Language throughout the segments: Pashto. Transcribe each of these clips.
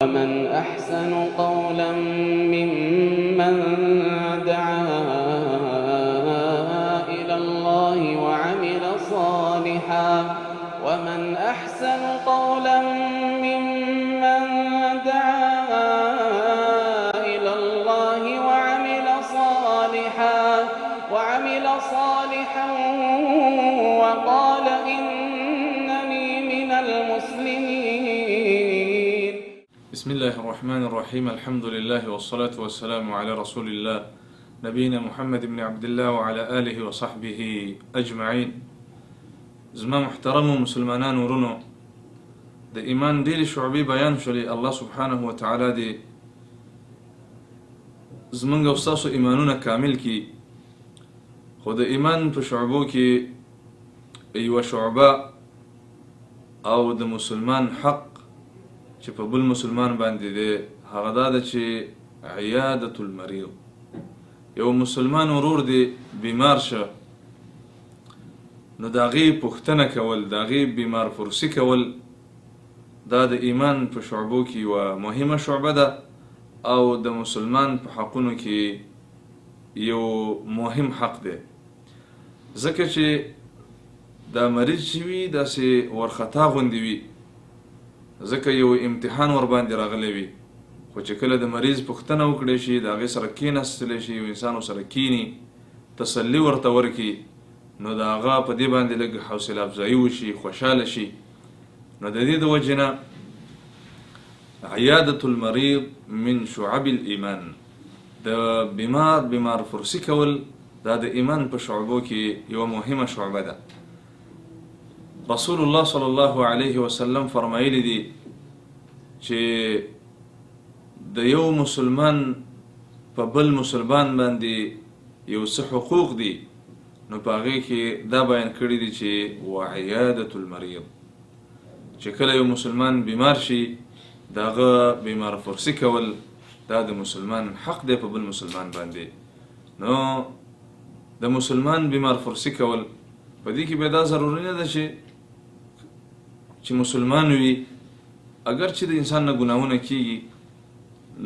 ومن أحسن قولا ممن دعا إلى الله وعمل صالحا ومن أحسن قولا ممن دعا إلى الله وعمل صالحا وقال إنني من المسلمين. بسم الله الرحمن الرحيم. الحمد لله والصلاة والسلام على رسول الله نبينا محمد بن عبد الله وعلى آله وصحبه أجمعين. زما محترم مسلمانان ورونو د ایمان ډېرې شعبې بیان شولې. الله سبحانه وتعالی دې زمونږ او ستاسو ایمانونه کامل کړي. خو د ایمان په شعبو کې یوه شعبه او د مسلمان حق چې په بل مسلمان باندې دی هغه دا ده چې عیادة المریض. یو مسلمان ورور دی بیمار شه نو د هغې پوښتنه کول، د هغې بیمار پرسي کول دا د ایمان په شعبو کې یوه مهمه شعبه ده او د مسلمان په حقونو کې یو مهم حق دی. ځکه چې دا مریض چې وي داسې ورخطا غوندې وي، ځکه یو امتحان ور باندې راغلی وي. خو چې کله د مریض پوښتنه وکړی شي، د هغې سره کېناستلی شي، یو انسان ورسره کینی، تسلي ورته ورکړي، نو د هغه په دې باندې لږ حوصله افزایي وشي، خوشحاله شي. نو د دې د وجې نه عیادة المریض من شعب الایمان، د بیمار پرسي کول دا د ایمان په شعبو کې یوه مهمه شعبه ده. رسول الله صلی الله علیه وسلم فرمایلی دي چې د یو مسلمان په بل مسلمان باندې یو څه حقوق دي، نو په هغې کې دا بیان کړي دي چې وعیادة المریض، چې کله یو مسلمان بیمار شي د هغه بیمار پرسي کول دا د مسلمان حق دی په بل مسلمان باندې. نو د مسلمان بیمار پرسي کول په دې کې بیا دا ضروري نه ده چې مسلمان وي، اگر چې د انسان نه ګناهونه کیږي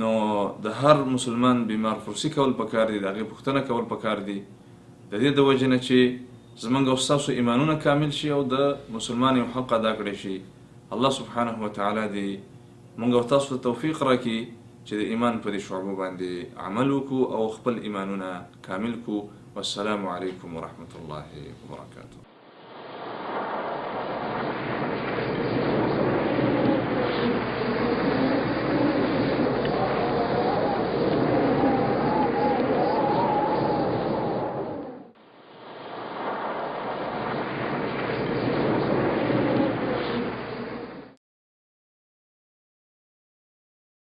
نو د هر مسلمان بیمار پرسي کول پکار دي، د هغې پوښتنه کول پکار دي، د دې د وجې نه چې زموږ او ستاسو ایمانونه کامل شي او د مسلمان یو حق ادا کړی شي. الله سبحانه وتعالی دې موږ او تاسو ته توفیق راکړي چې د ایمان په دې شعبو باندې عمل وکړو او خپل ایمانونه کامل کړو. والسلام علیکم ورحمة الله وبرکاته.